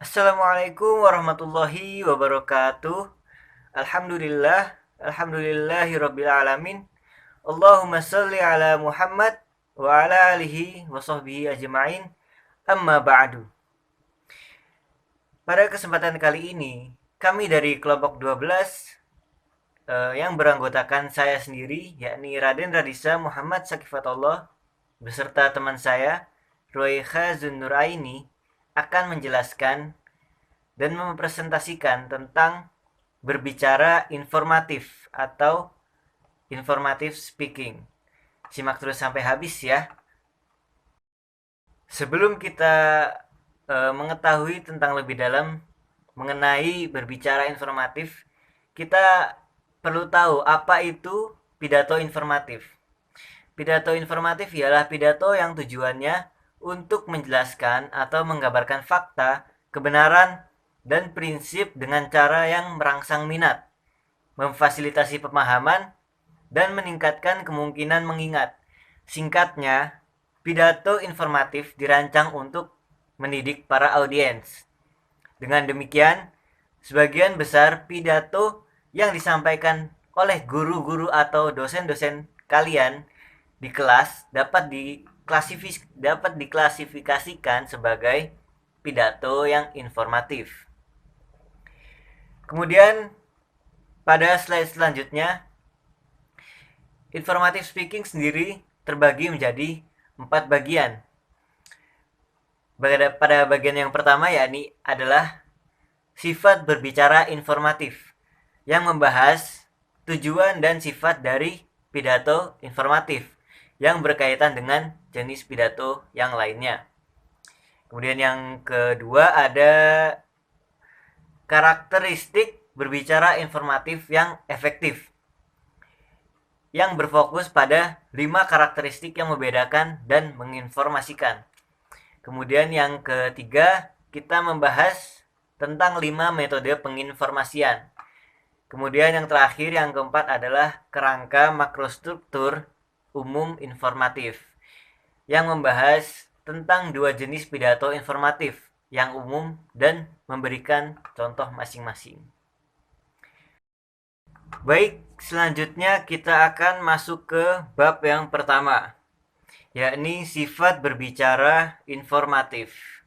Assalamualaikum warahmatullahi wabarakatuh. Alhamdulillahirabbil alamin. Allahumma shalli ala Muhammad wa ala alihi wa sahbihi ajma'in. Amma ba'du. Pada kesempatan kali ini, kami dari kelompok 12 yang beranggotakan saya sendiri, yakni Raden Radisa Muhammad Sakifatullah beserta teman saya, Royha Zunnuraini, akan menjelaskan dan mempresentasikan tentang berbicara informatif atau informative speaking. Simak terus sampai habis ya. Sebelum kita mengetahui tentang lebih dalam mengenai berbicara informatif, kita perlu tahu apa itu pidato informatif. Pidato informatif ialah pidato yang tujuannya untuk menjelaskan atau menggambarkan fakta, kebenaran, dan prinsip dengan cara yang merangsang minat, memfasilitasi pemahaman, dan meningkatkan kemungkinan mengingat. Singkatnya, pidato informatif dirancang untuk mendidik para audiens. Dengan demikian, sebagian besar pidato yang disampaikan oleh guru-guru atau dosen-dosen kalian di kelas dapat diklasifikasikan sebagai pidato yang informatif. Kemudian pada slide selanjutnya, informative speaking sendiri terbagi menjadi 4 bagian. Pada bagian yang pertama yakni adalah sifat berbicara informatif yang membahas tujuan dan sifat dari pidato informatif yang berkaitan dengan jenis pidato yang lainnya. Kemudian yang kedua ada karakteristik berbicara informatif yang efektif, yang berfokus pada 5 karakteristik yang membedakan dan menginformasikan. Kemudian yang ketiga, kita membahas tentang 5 metode penginformasian. Kemudian yang terakhir, yang keempat adalah kerangka makrostruktur umum informatif, yang membahas tentang 2 jenis pidato informatif, yang umum dan memberikan contoh masing-masing. Baik, selanjutnya kita akan masuk ke bab yang pertama, yakni sifat berbicara informatif.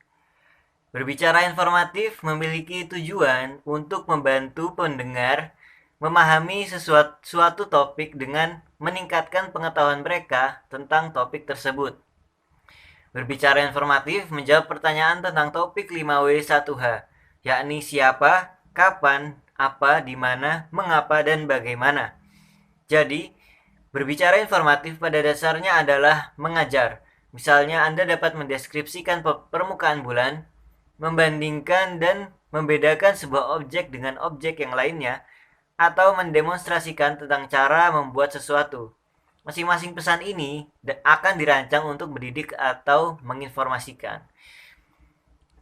Berbicara informatif memiliki tujuan untuk membantu pendengar memahami suatu topik dengan meningkatkan pengetahuan mereka tentang topik tersebut. Berbicara informatif menjawab pertanyaan tentang topik 5W1H, yakni siapa, kapan, apa, di mana, mengapa, dan bagaimana. Jadi, berbicara informatif pada dasarnya adalah mengajar. Misalnya, Anda dapat mendeskripsikan permukaan bulan, membandingkan dan membedakan sebuah objek dengan objek yang lainnya, atau mendemonstrasikan tentang cara membuat sesuatu. Masing-masing pesan ini akan dirancang untuk mendidik atau menginformasikan.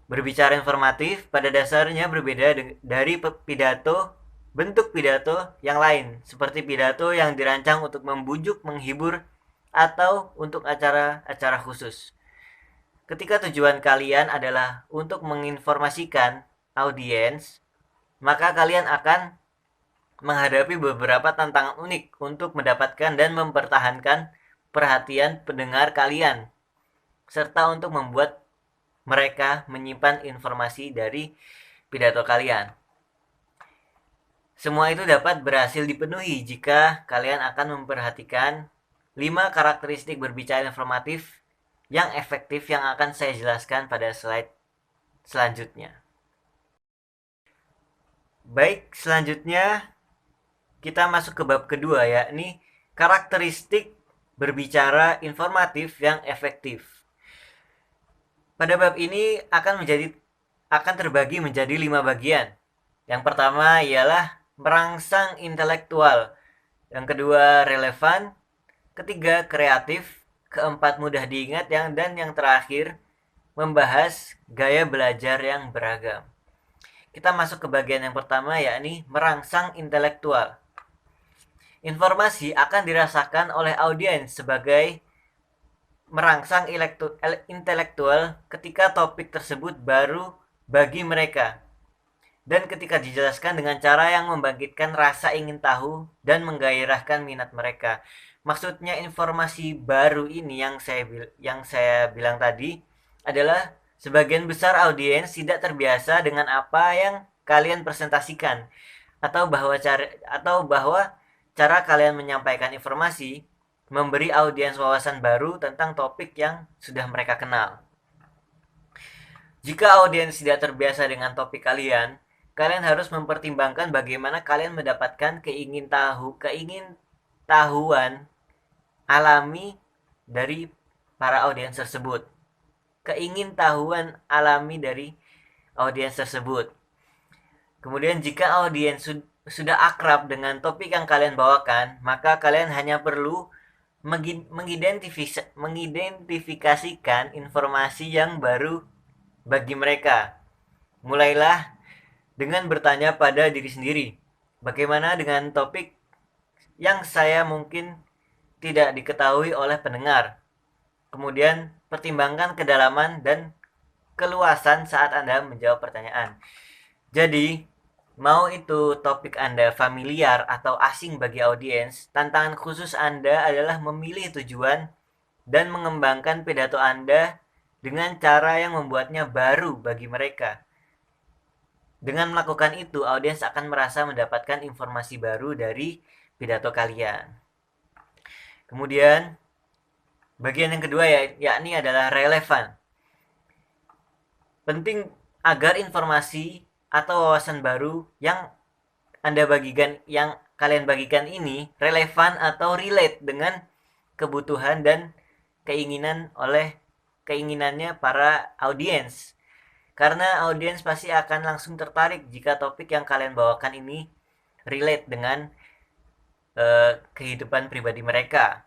Berbicara informatif pada dasarnya berbeda dari bentuk pidato yang lain, seperti pidato yang dirancang untuk membujuk, menghibur, atau untuk acara-acara khusus. Ketika tujuan kalian adalah untuk menginformasikan audiens, maka kalian akan menghadapi beberapa tantangan unik untuk mendapatkan dan mempertahankan perhatian pendengar kalian, serta untuk membuat mereka menyimpan informasi dari pidato kalian. Semua itu dapat berhasil dipenuhi jika kalian akan memperhatikan 5 karakteristik berbicara informatif yang efektif yang akan saya jelaskan pada slide selanjutnya. Baik, selanjutnya kita masuk ke bab kedua, yakni karakteristik berbicara informatif yang efektif. Pada bab ini akan terbagi menjadi 5 bagian. Yang pertama ialah merangsang intelektual, yang kedua relevan, ketiga kreatif, keempat mudah diingat, dan yang terakhir membahas gaya belajar yang beragam. Kita masuk ke bagian yang pertama, yakni merangsang intelektual. Informasi akan dirasakan oleh audiens sebagai merangsang intelektual ketika topik tersebut baru bagi mereka. Dan ketika dijelaskan dengan cara yang membangkitkan rasa ingin tahu dan menggairahkan minat mereka. Maksudnya informasi baru ini yang saya bilang tadi adalah sebagian besar audiens tidak terbiasa dengan apa yang kalian presentasikan atau bahwa cara kalian menyampaikan informasi memberi audiens wawasan baru tentang topik yang sudah mereka kenal. Jika audiens tidak terbiasa dengan topik kalian harus mempertimbangkan bagaimana kalian mendapatkan keingintahuan alami dari para audiens tersebut. Keingintahuan alami dari audiens tersebut. Kemudian jika audiens sudah akrab dengan topik yang kalian bawakan, maka kalian hanya perlu mengidentifikasikan informasi yang baru bagi mereka. Mulailah dengan bertanya pada diri sendiri, bagaimana dengan topik yang saya mungkin tidak diketahui oleh pendengar. Kemudian pertimbangkan kedalaman dan keluasan saat Anda menjawab pertanyaan. Jadi, mau itu topik Anda familiar atau asing bagi audiens, tantangan khusus Anda adalah memilih tujuan dan mengembangkan pidato Anda dengan cara yang membuatnya baru bagi mereka. Dengan melakukan itu, audiens akan merasa mendapatkan informasi baru dari pidato kalian. Kemudian, bagian yang kedua yakni adalah relevan. Penting agar informasi atau wawasan baru yang kalian bagikan ini relevan atau relate dengan kebutuhan dan keinginannya para audiens. Karena audiens pasti akan langsung tertarik jika topik yang kalian bawakan ini relate dengan kehidupan pribadi mereka.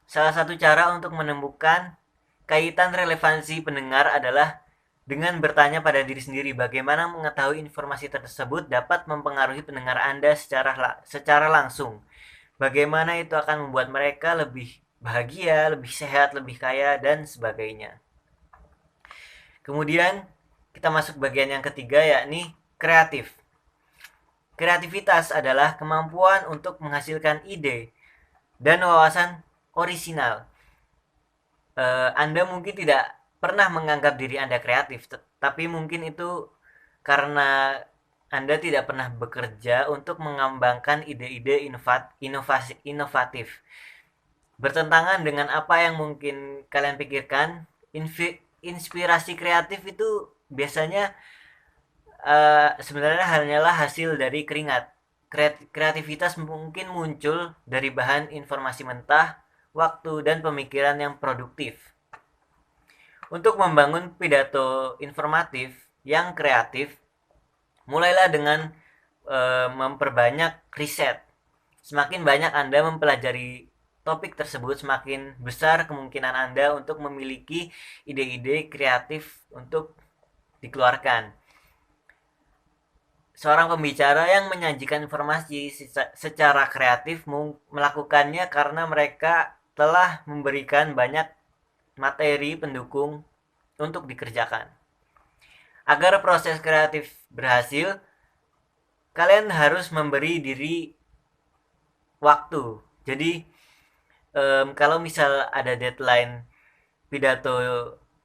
Salah satu cara untuk menemukan kaitan relevansi pendengar adalah dengan bertanya pada diri sendiri bagaimana mengetahui informasi tersebut dapat mempengaruhi pendengar Anda secara langsung. Bagaimana itu akan membuat mereka lebih bahagia, lebih sehat, lebih kaya, dan sebagainya. Kemudian kita masuk bagian yang ketiga yakni kreatif. Kreativitas adalah kemampuan untuk menghasilkan ide dan wawasan orisinal. Anda mungkin tidak pernah menganggap diri Anda kreatif, tapi mungkin itu karena Anda tidak pernah bekerja untuk mengembangkan ide-ide inovatif. Bertentangan dengan apa yang mungkin kalian pikirkan, inspirasi kreatif itu biasanya sebenarnya hanyalah hasil dari keringat. Kreativitas mungkin muncul dari bahan informasi mentah, waktu, dan pemikiran yang produktif. Untuk membangun pidato informatif yang kreatif, mulailah dengan memperbanyak riset. Semakin banyak Anda mempelajari topik tersebut, semakin besar kemungkinan Anda untuk memiliki ide-ide kreatif untuk dikeluarkan. Seorang pembicara yang menyajikan informasi secara kreatif melakukannya karena mereka telah memberikan banyak materi pendukung untuk dikerjakan. Agar proses kreatif berhasil, kalian harus memberi diri waktu. Jadi, kalau misal ada deadline pidato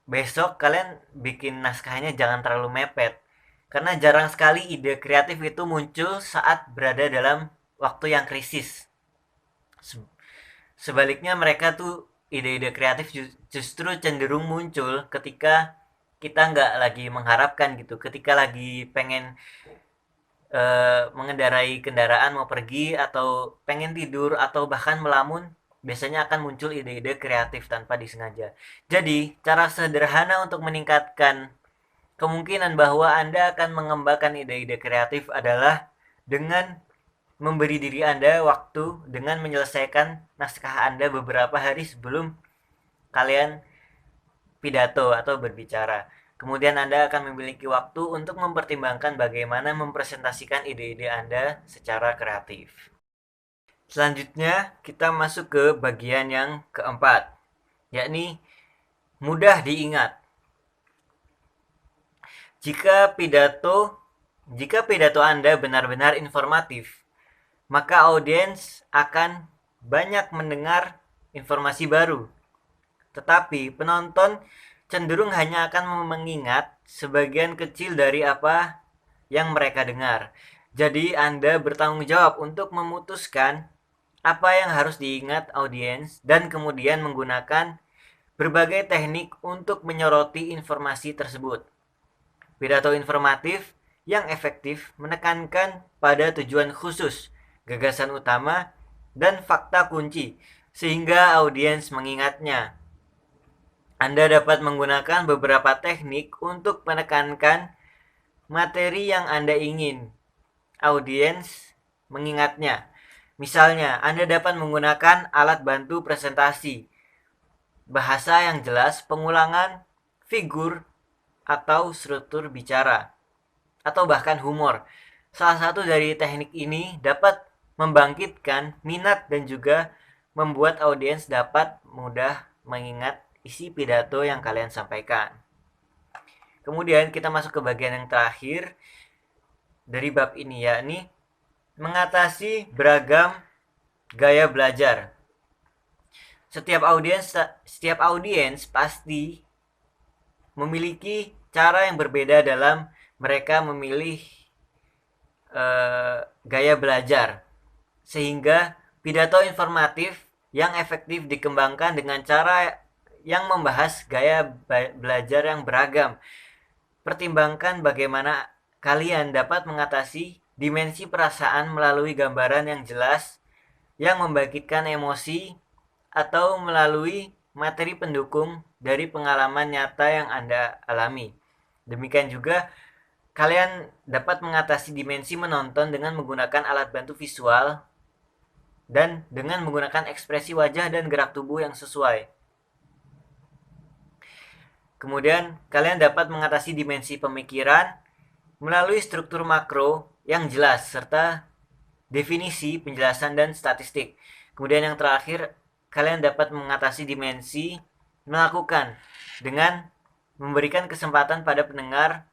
besok, kalian bikin naskahnya jangan terlalu mepet. Karena jarang sekali ide kreatif itu muncul saat berada dalam waktu yang krisis. Sebaliknya mereka tuh ide-ide kreatif justru cenderung muncul ketika kita nggak lagi mengharapkan gitu. Ketika lagi pengen mengendarai kendaraan mau pergi atau pengen tidur atau bahkan melamun, biasanya akan muncul ide-ide kreatif tanpa disengaja. Jadi, cara sederhana untuk meningkatkan kemungkinan bahwa Anda akan mengembangkan ide-ide kreatif adalah dengan memberi diri Anda waktu dengan menyelesaikan naskah Anda beberapa hari sebelum kalian pidato atau berbicara. Kemudian Anda akan memiliki waktu untuk mempertimbangkan bagaimana mempresentasikan ide-ide Anda secara kreatif. Selanjutnya, kita masuk ke bagian yang keempat, yakni mudah diingat. Jika pidato Anda benar-benar informatif, maka audiens akan banyak mendengar informasi baru. Tetapi penonton cenderung hanya akan mengingat sebagian kecil dari apa yang mereka dengar. Jadi Anda bertanggung jawab untuk memutuskan apa yang harus diingat audiens dan kemudian menggunakan berbagai teknik untuk menyoroti informasi tersebut. Pidato informatif yang efektif menekankan pada tujuan khusus, gagasan utama, dan fakta kunci, sehingga audiens mengingatnya. Anda dapat menggunakan beberapa teknik untuk menekankan materi yang Anda ingin audiens mengingatnya. Misalnya, Anda dapat menggunakan alat bantu presentasi, bahasa yang jelas, pengulangan, figur, atau struktur bicara, atau bahkan humor. Salah satu dari teknik ini dapat membangkitkan minat dan juga membuat audiens dapat mudah mengingat isi pidato yang kalian sampaikan. Kemudian kita masuk ke bagian yang terakhir dari bab ini, yakni mengatasi beragam gaya belajar. Setiap audiens pasti memiliki cara yang berbeda dalam mereka memilih gaya belajar, sehingga pidato informatif yang efektif dikembangkan dengan cara yang membahas gaya belajar yang beragam. Pertimbangkan bagaimana kalian dapat mengatasi dimensi perasaan melalui gambaran yang jelas yang membangkitkan emosi atau melalui materi pendukung dari pengalaman nyata yang Anda alami. Demikian juga kalian dapat mengatasi dimensi menonton dengan menggunakan alat bantu visual dan dengan menggunakan ekspresi wajah dan gerak tubuh yang sesuai. Kemudian kalian dapat mengatasi dimensi pemikiran melalui struktur makro yang jelas serta definisi, penjelasan, dan statistik. Kemudian yang terakhir, kalian dapat mengatasi dimensi melakukan dengan memberikan kesempatan pada pendengar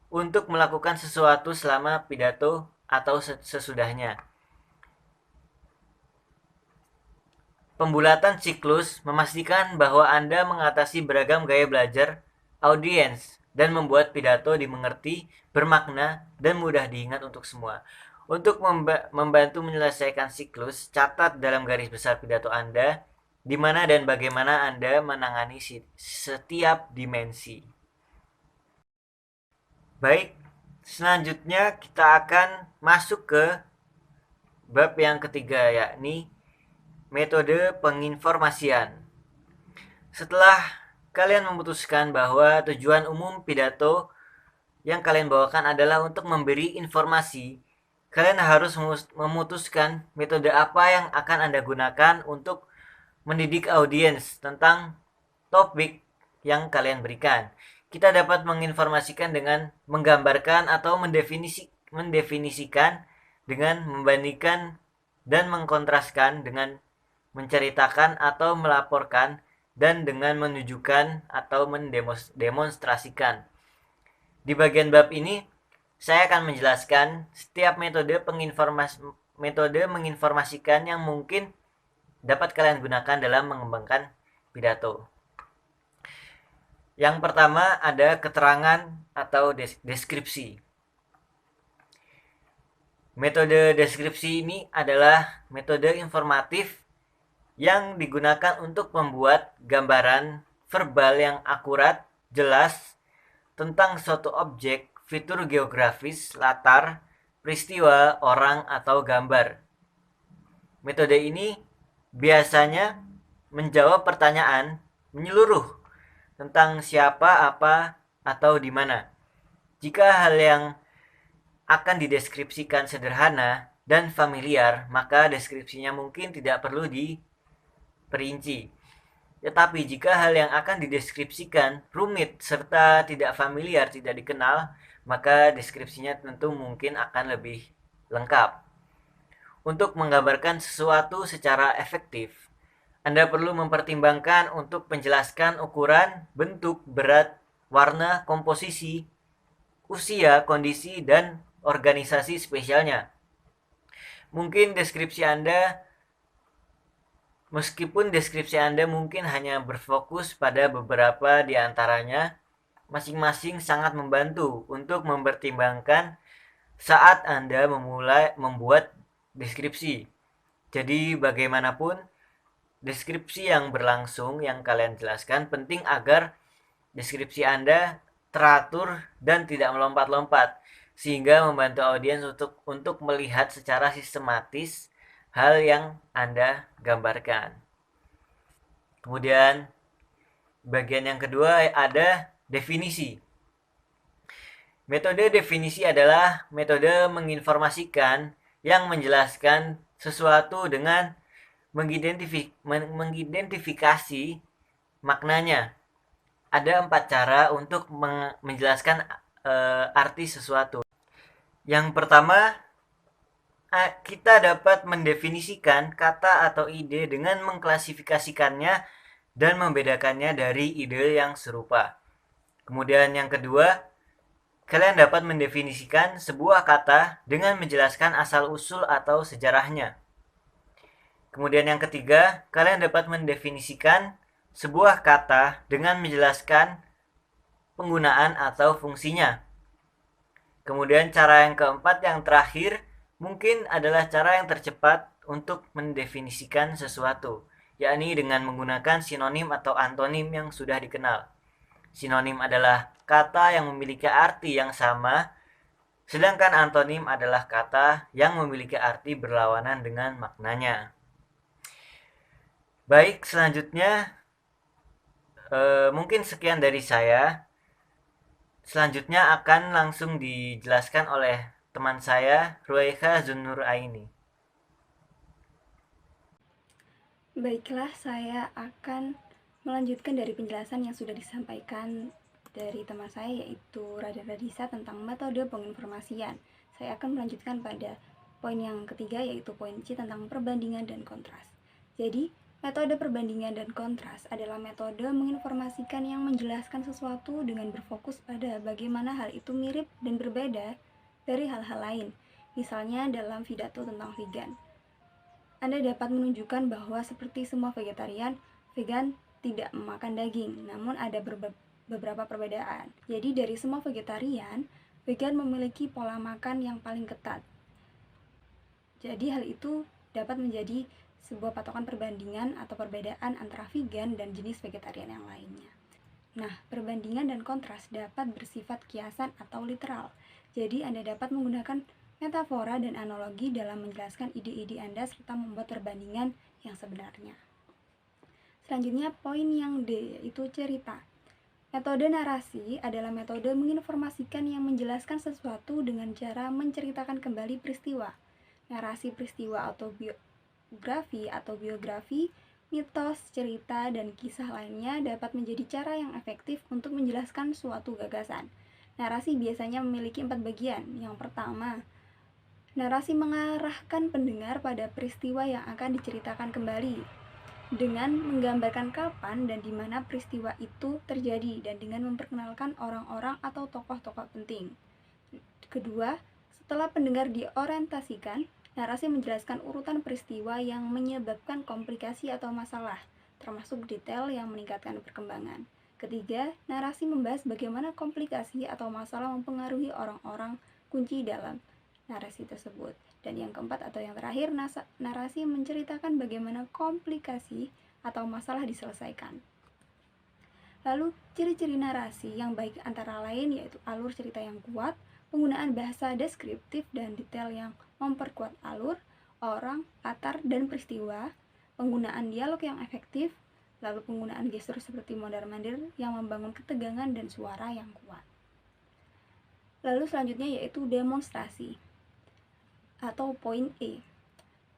untuk melakukan sesuatu selama pidato atau sesudahnya. Pembulatan siklus memastikan bahwa Anda mengatasi beragam gaya belajar audiens dan membuat pidato dimengerti, bermakna, dan mudah diingat untuk semua. Untuk membantu menyelesaikan siklus, catat dalam garis besar pidato Anda di mana dan bagaimana Anda menangani setiap dimensi. Baik, selanjutnya kita akan masuk ke bab yang ketiga, yakni metode penginformasian. Setelah kalian memutuskan bahwa tujuan umum pidato yang kalian bawakan adalah untuk memberi informasi, kalian harus memutuskan metode apa yang akan Anda gunakan untuk mendidik audiens tentang topik yang kalian berikan. Kita dapat menginformasikan dengan menggambarkan atau mendefinisikan, dengan membandingkan dan mengkontraskan, dengan menceritakan atau melaporkan, dan dengan menunjukkan atau mendemonstrasikan. Di bagian bab ini, saya akan menjelaskan setiap metode menginformasikan yang mungkin dapat kalian gunakan dalam mengembangkan pidato. Yang pertama ada keterangan atau deskripsi. Metode deskripsi ini adalah metode informatif yang digunakan untuk membuat gambaran verbal yang akurat, jelas tentang suatu objek, fitur geografis, latar, peristiwa, orang, atau gambar. Metode ini biasanya menjawab pertanyaan menyeluruh tentang siapa, apa, atau di mana. Jika hal yang akan dideskripsikan sederhana dan familiar, maka deskripsinya mungkin tidak perlu diperinci. Tetapi jika hal yang akan dideskripsikan rumit serta tidak familiar, tidak dikenal, maka deskripsinya tentu mungkin akan lebih lengkap. Untuk menggambarkan sesuatu secara efektif, Anda perlu mempertimbangkan untuk menjelaskan ukuran, bentuk, berat, warna, komposisi, usia, kondisi, dan organisasi spesialnya. Mungkin meskipun deskripsi Anda mungkin hanya berfokus pada beberapa di antaranya, masing-masing sangat membantu untuk mempertimbangkan saat Anda membuat deskripsi. Jadi bagaimanapun, deskripsi yang berlangsung yang kalian jelaskan penting agar deskripsi Anda teratur dan tidak melompat-lompat, sehingga membantu audiens untuk melihat secara sistematis hal yang Anda gambarkan. Kemudian bagian yang kedua ada definisi. Metode definisi adalah metode menginformasikan yang menjelaskan sesuatu dengan mengidentifikasi maknanya. Ada 4 cara untuk menjelaskan arti sesuatu. Yang pertama, kita dapat mendefinisikan kata atau ide dengan mengklasifikasikannya dan membedakannya dari ide yang serupa. Kemudian yang kedua, kalian dapat mendefinisikan sebuah kata dengan menjelaskan asal-usul atau sejarahnya. Kemudian yang ketiga, kalian dapat mendefinisikan sebuah kata dengan menjelaskan penggunaan atau fungsinya. Kemudian cara yang keempat, yang terakhir, mungkin adalah cara yang tercepat untuk mendefinisikan sesuatu, yakni dengan menggunakan sinonim atau antonim yang sudah dikenal. Sinonim adalah kata yang memiliki arti yang sama, sedangkan antonim adalah kata yang memiliki arti berlawanan dengan maknanya. Baik, selanjutnya mungkin sekian dari saya. Selanjutnya akan langsung dijelaskan oleh teman saya, Ruwaika Zunnur Aini. Baiklah, saya akan melanjutkan dari penjelasan yang sudah disampaikan dari teman saya, yaitu Raden Radisa, tentang metode penginformasian. Saya akan melanjutkan pada poin yang ketiga, yaitu poin C tentang perbandingan dan kontras. Jadi, metode perbandingan dan kontras adalah metode menginformasikan yang menjelaskan sesuatu dengan berfokus pada bagaimana hal itu mirip dan berbeda dari hal-hal lain. Misalnya dalam pidato tentang vegan, Anda dapat menunjukkan bahwa seperti semua vegetarian, vegan tidak memakan daging, namun ada beberapa perbedaan. Jadi dari semua vegetarian, vegan memiliki pola makan yang paling ketat. Jadi hal itu dapat menjadi sebuah patokan perbandingan atau perbedaan antara vegan dan jenis vegetarian yang lainnya. Nah, perbandingan dan kontras dapat bersifat kiasan atau literal. Jadi Anda dapat menggunakan metafora dan analogi dalam menjelaskan ide-ide Anda serta membuat perbandingan yang sebenarnya. Selanjutnya poin yang D, yaitu cerita. Metode narasi adalah metode menginformasikan yang menjelaskan sesuatu dengan cara menceritakan kembali peristiwa. Narasi peristiwa atau biografi, mitos, cerita, dan kisah lainnya dapat menjadi cara yang efektif untuk menjelaskan suatu gagasan. Narasi biasanya memiliki 4 bagian. Yang pertama, narasi mengarahkan pendengar pada peristiwa yang akan diceritakan kembali dengan menggambarkan kapan dan di mana peristiwa itu terjadi dan dengan memperkenalkan orang-orang atau tokoh-tokoh penting. Kedua, setelah pendengar diorientasikan, narasi menjelaskan urutan peristiwa yang menyebabkan komplikasi atau masalah, termasuk detail yang meningkatkan perkembangan. Ketiga, narasi membahas bagaimana komplikasi atau masalah mempengaruhi orang-orang kunci dalam narasi tersebut. Dan yang keempat atau yang terakhir, narasi menceritakan bagaimana komplikasi atau masalah diselesaikan. Lalu, ciri-ciri narasi yang baik antara lain yaitu alur cerita yang kuat, penggunaan bahasa deskriptif dan detail yang memperkuat alur, orang, latar, dan peristiwa, penggunaan dialog yang efektif, lalu penggunaan gestur seperti mondar-mandir yang membangun ketegangan dan suara yang kuat. Lalu selanjutnya yaitu demonstrasi atau poin E.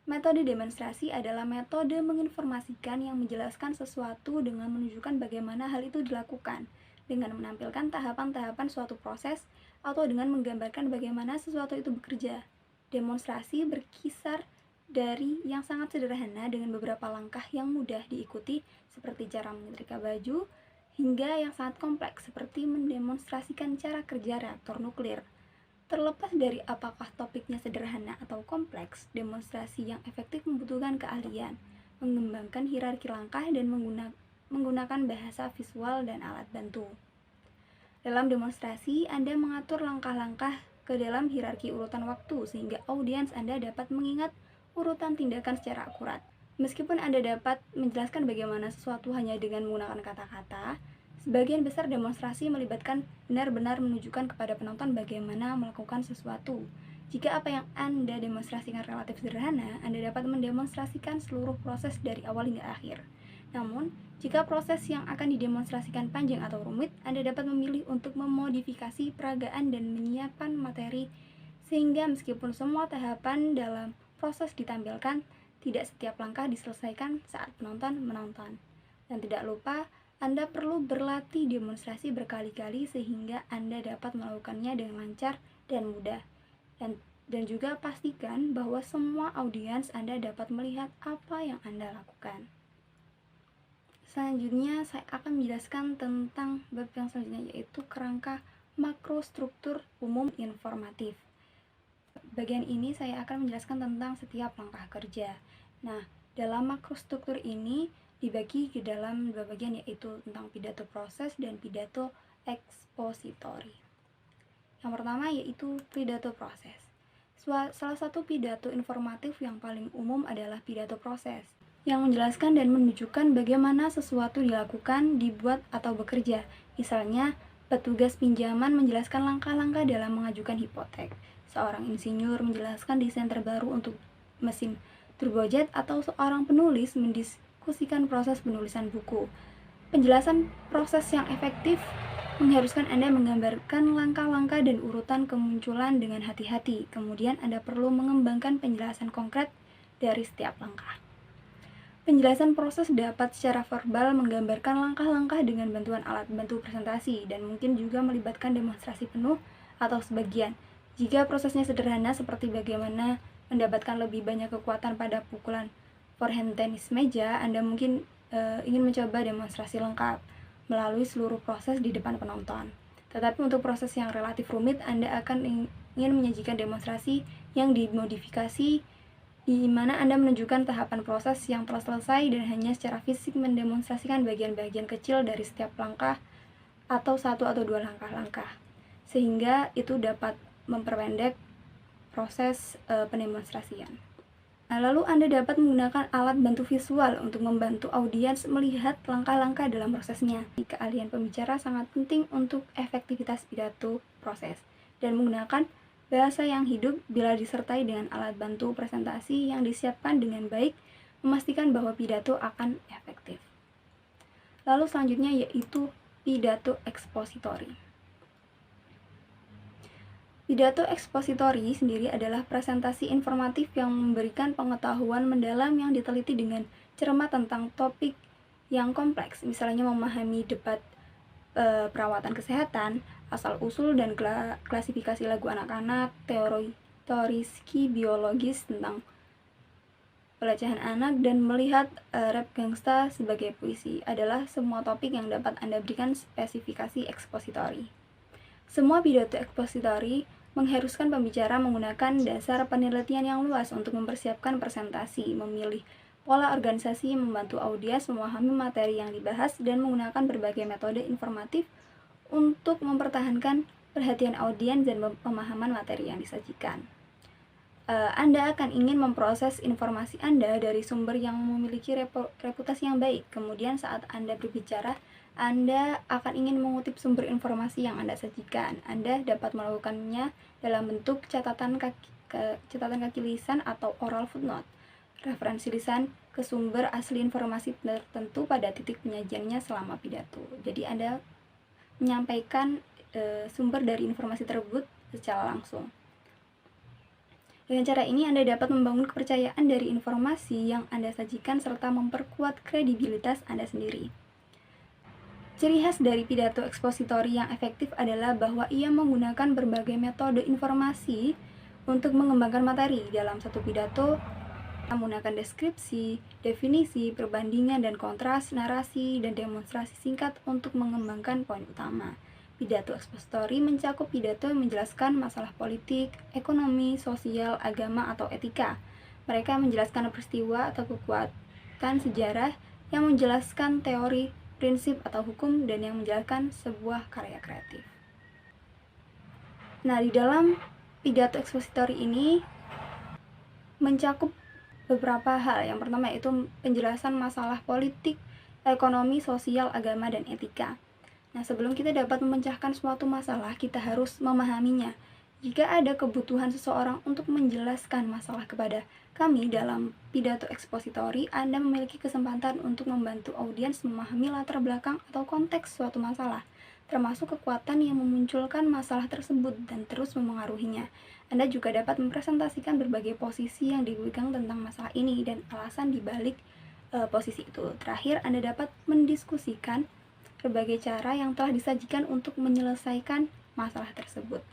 Metode demonstrasi adalah metode menginformasikan yang menjelaskan sesuatu dengan menunjukkan bagaimana hal itu dilakukan, dengan menampilkan tahapan-tahapan suatu proses atau dengan menggambarkan bagaimana sesuatu itu bekerja. Demonstrasi berkisar dari yang sangat sederhana dengan beberapa langkah yang mudah diikuti seperti cara menyetrika baju, hingga yang sangat kompleks seperti mendemonstrasikan cara kerja reaktor nuklir. Terlepas dari apakah topiknya sederhana atau kompleks, demonstrasi yang efektif membutuhkan keahlian, mengembangkan hierarki langkah, dan menggunakan bahasa visual dan alat bantu. Dalam demonstrasi, Anda mengatur langkah-langkah ke dalam hierarki urutan waktu sehingga audiens Anda dapat mengingat urutan tindakan secara akurat. Meskipun Anda dapat menjelaskan bagaimana sesuatu hanya dengan menggunakan kata-kata, sebagian besar demonstrasi melibatkan benar-benar menunjukkan kepada penonton bagaimana melakukan sesuatu. Jika apa yang Anda demonstrasikan relatif sederhana, Anda dapat mendemonstrasikan seluruh proses dari awal hingga akhir. Namun, jika proses yang akan didemonstrasikan panjang atau rumit, Anda dapat memilih untuk memodifikasi peragaan dan menyiapkan materi sehingga meskipun semua tahapan dalam proses ditampilkan, tidak setiap langkah diselesaikan saat penonton menonton. Dan tidak lupa, Anda perlu berlatih demonstrasi berkali-kali sehingga Anda dapat melakukannya dengan lancar dan mudah. Dan juga pastikan bahwa semua audiens Anda dapat melihat apa yang Anda lakukan. Selanjutnya, saya akan menjelaskan tentang bab yang selanjutnya, yaitu kerangka makrostruktur umum informatif. Bagian ini saya akan menjelaskan tentang setiap langkah kerja. Nah, dalam makrostruktur ini dibagi ke dalam dua bagian, yaitu tentang pidato proses dan pidato ekspositori. Yang pertama yaitu pidato proses. Salah satu pidato informatif yang paling umum adalah pidato proses, yang menjelaskan dan menunjukkan bagaimana sesuatu dilakukan, dibuat, atau bekerja. Misalnya, petugas pinjaman menjelaskan langkah-langkah dalam mengajukan hipotek. Seorang insinyur menjelaskan desain terbaru untuk mesin turbojet, atau seorang penulis mendiskusikan proses penulisan buku. Penjelasan proses yang efektif mengharuskan Anda menggambarkan langkah-langkah dan urutan kemunculan dengan hati-hati. Kemudian Anda perlu mengembangkan penjelasan konkret dari setiap langkah. Penjelasan proses dapat secara verbal menggambarkan langkah-langkah dengan bantuan alat bantu presentasi dan mungkin juga melibatkan demonstrasi penuh atau sebagian. Jika prosesnya sederhana seperti bagaimana mendapatkan lebih banyak kekuatan pada pukulan forehand tenis meja, Anda mungkin ingin mencoba demonstrasi lengkap melalui seluruh proses di depan penonton. Tetapi untuk proses yang relatif rumit, Anda akan ingin menyajikan demonstrasi yang dimodifikasi di mana Anda menunjukkan tahapan proses yang telah selesai dan hanya secara fisik mendemonstrasikan bagian-bagian kecil dari setiap langkah atau satu atau dua langkah-langkah, sehingga itu dapat memperpendek proses pendemonstrasian. Nah, lalu Anda dapat menggunakan alat bantu visual untuk membantu audiens melihat langkah-langkah dalam prosesnya. Keahlian pembicara sangat penting untuk efektivitas pidato proses dan menggunakan bahasa yang hidup bila disertai dengan alat bantu presentasi yang disiapkan dengan baik memastikan bahwa pidato akan efektif. Lalu selanjutnya yaitu pidato ekspositori. Pidato ekspositori sendiri adalah presentasi informatif yang memberikan pengetahuan mendalam yang diteliti dengan cermat tentang topik yang kompleks, misalnya memahami debat perawatan kesehatan, asal-usul dan klasifikasi lagu anak-anak, teori biologis tentang pelecehan anak, dan melihat rap gangsta sebagai puisi adalah semua topik yang dapat Anda berikan spesifikasi ekspositori. Semua pidato ekspositori mengharuskan pembicara menggunakan dasar penelitian yang luas untuk mempersiapkan presentasi, memilih pola organisasi, membantu audiens memahami materi yang dibahas, dan menggunakan berbagai metode informatif untuk mempertahankan perhatian audiens dan pemahaman materi yang disajikan. Anda akan ingin memproses informasi Anda dari sumber yang memiliki reputasi yang baik. Kemudian saat Anda berbicara, Anda akan ingin mengutip sumber informasi yang Anda sajikan. Anda dapat melakukannya dalam bentuk catatan kaki lisan atau oral footnote, referensi lisan ke sumber asli informasi tertentu pada titik penyajiannya selama pidato. Jadi Anda menyampaikan sumber dari informasi tersebut secara langsung. Dengan cara ini Anda dapat membangun kepercayaan dari informasi yang Anda sajikan serta memperkuat kredibilitas Anda sendiri. Ciri khas dari pidato ekspositori yang efektif adalah bahwa ia menggunakan berbagai metode informasi untuk mengembangkan materi. Dalam satu pidato, menggunakan deskripsi, definisi, perbandingan dan kontras, narasi, dan demonstrasi singkat untuk mengembangkan poin utama. Pidato ekspositori mencakup pidato yang menjelaskan masalah politik, ekonomi, sosial, agama, atau etika. Mereka menjelaskan peristiwa atau kekuatan sejarah, yang menjelaskan teori, prinsip, atau hukum, dan yang menjelaskan sebuah karya kreatif. Nah, di dalam pidato ekspositori ini mencakup beberapa hal. Yang pertama yaitu penjelasan masalah politik, ekonomi, sosial, agama, dan etika. Nah, sebelum kita dapat memecahkan suatu masalah, kita harus memahaminya. Jika ada kebutuhan seseorang untuk menjelaskan masalah kepada kami dalam pidato ekspositori, Anda memiliki kesempatan untuk membantu audiens memahami latar belakang atau konteks suatu masalah, termasuk kekuatan yang memunculkan masalah tersebut dan terus memengaruhinya. Anda juga dapat mempresentasikan berbagai posisi yang dipegang tentang masalah ini dan alasan dibalik posisi itu. Terakhir, Anda dapat mendiskusikan berbagai cara yang telah disajikan untuk menyelesaikan masalah tersebut.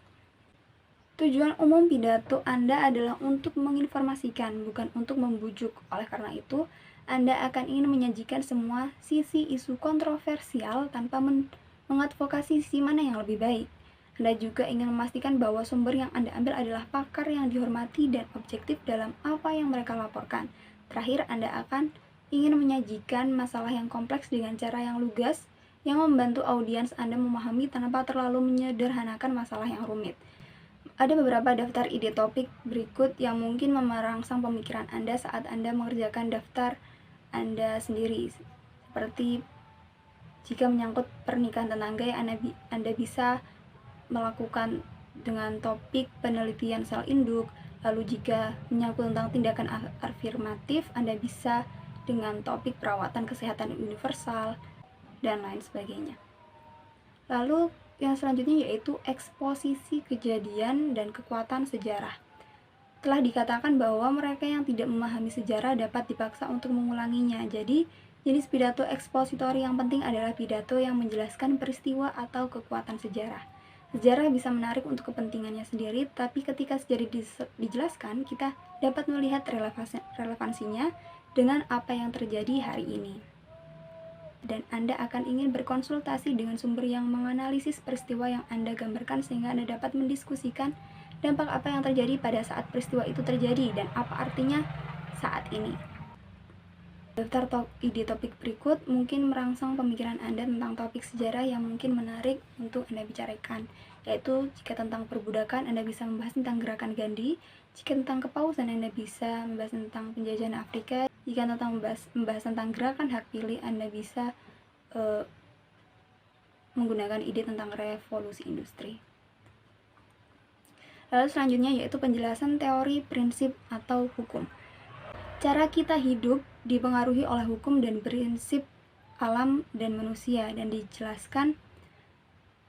Tujuan umum pidato Anda adalah untuk menginformasikan, bukan untuk membujuk. Oleh karena itu, Anda akan ingin menyajikan semua sisi isu kontroversial tanpa mengadvokasi sisi mana yang lebih baik. Anda juga ingin memastikan bahwa sumber yang Anda ambil adalah pakar yang dihormati dan objektif dalam apa yang mereka laporkan. Terakhir, Anda akan ingin menyajikan masalah yang kompleks dengan cara yang lugas, yang membantu audiens Anda memahami tanpa terlalu menyederhanakan masalah yang rumit. Ada beberapa daftar ide topik berikut yang mungkin merangsang pemikiran Anda saat Anda mengerjakan daftar Anda sendiri. Seperti jika menyangkut pernikahan tetangga, yang Anda bisa melakukan dengan topik penelitian sel induk. Lalu jika menyangkut tentang tindakan afirmatif, Anda bisa dengan topik perawatan kesehatan universal dan lain sebagainya. Lalu yang selanjutnya yaitu eksposisi kejadian dan kekuatan sejarah. Telah dikatakan bahwa mereka yang tidak memahami sejarah dapat dipaksa untuk mengulanginya. Jadi, jenis pidato ekspositori yang penting adalah pidato yang menjelaskan peristiwa atau kekuatan sejarah. Sejarah bisa menarik untuk kepentingannya sendiri, tapi ketika sejarah dijelaskan, kita dapat melihat relevansinya dengan apa yang terjadi hari ini. Dan Anda akan ingin berkonsultasi dengan sumber yang menganalisis peristiwa yang Anda gambarkan sehingga Anda dapat mendiskusikan dampak apa yang terjadi pada saat peristiwa itu terjadi dan apa artinya saat ini. Daftar ide topik berikut mungkin merangsang pemikiran Anda tentang topik sejarah yang mungkin menarik untuk Anda bicarakan, yaitu jika tentang perbudakan, Anda bisa membahas tentang gerakan Gandhi. Jika tentang kepausan, Anda bisa membahas tentang penjajahan Afrika. Jika tentang membahas tentang gerakan hak pilih, Anda bisa menggunakan ide tentang revolusi industri. Lalu selanjutnya yaitu penjelasan teori, prinsip, atau hukum. Cara kita hidup dipengaruhi oleh hukum dan prinsip alam dan manusia dan dijelaskan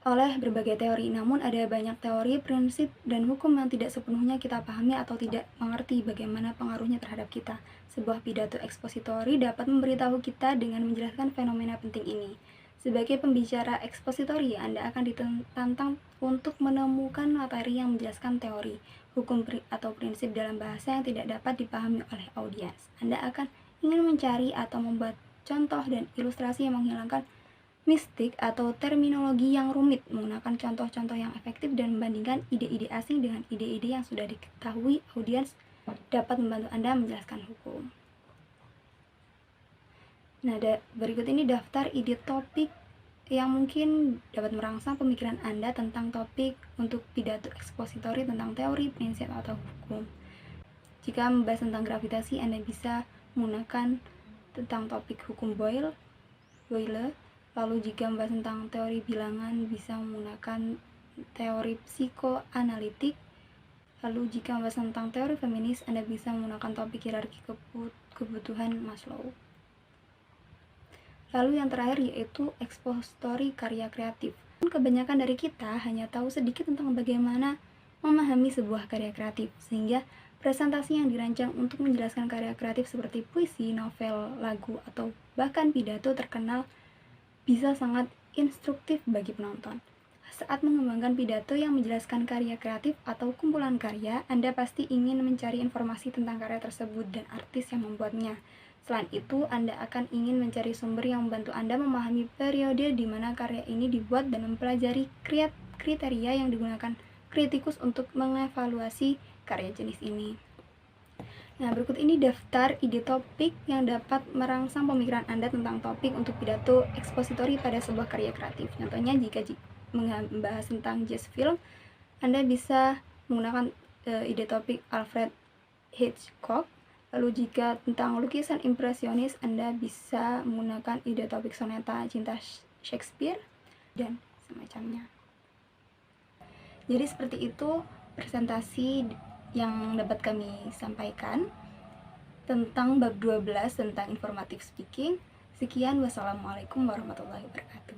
oleh berbagai teori. Namun ada banyak teori, prinsip, dan hukum yang tidak sepenuhnya kita pahami atau tidak mengerti bagaimana pengaruhnya terhadap kita. Sebuah pidato ekspositori dapat memberitahu kita dengan menjelaskan fenomena penting ini. Sebagai pembicara ekspositori, Anda akan ditantang untuk menemukan materi yang menjelaskan teori, hukum atau prinsip dalam bahasa yang tidak dapat dipahami oleh audiens. Anda akan ingin mencari atau membuat contoh dan ilustrasi yang menghilangkan mistik atau terminologi yang rumit, menggunakan contoh-contoh yang efektif dan membandingkan ide-ide asing dengan ide-ide yang sudah diketahui audiens dapat membantu Anda menjelaskan hukum. Nah, berikut ini daftar ide topik yang mungkin dapat merangsang pemikiran Anda tentang topik untuk pidato ekspositori tentang teori, prinsip, atau hukum. Jika membahas tentang gravitasi, Anda bisa menggunakan tentang topik hukum Boyle. Lalu jika membahas tentang teori bilangan, bisa menggunakan teori psikoanalitik. Lalu jika membahas tentang teori feminis, Anda bisa menggunakan topik hierarki kebutuhan Maslow. Lalu yang terakhir yaitu ekspositori karya kreatif. Kebanyakan dari kita hanya tahu sedikit tentang bagaimana memahami sebuah karya kreatif, sehingga presentasi yang dirancang untuk menjelaskan karya kreatif seperti puisi, novel, lagu, atau bahkan pidato terkenal bisa sangat instruktif bagi penonton. Saat mengembangkan pidato yang menjelaskan karya kreatif atau kumpulan karya, Anda pasti ingin mencari informasi tentang karya tersebut dan artis yang membuatnya. Selain itu, Anda akan ingin mencari sumber yang membantu Anda memahami periode di mana karya ini dibuat dan mempelajari kriteria yang digunakan kritikus untuk mengevaluasi karya jenis ini. Nah, berikut ini daftar ide topik yang dapat merangsang pemikiran Anda tentang topik untuk pidato ekspositori pada sebuah karya kreatif. Contohnya, jika membahas tentang jazz film, Anda bisa menggunakan ide topik Alfred Hitchcock. Lalu jika tentang lukisan impresionis, Anda bisa menggunakan ide topik soneta cinta Shakespeare dan semacamnya. Jadi seperti itu presentasi yang dapat kami sampaikan tentang bab 12 tentang informative speaking. Sekian, wassalamualaikum warahmatullahi wabarakatuh.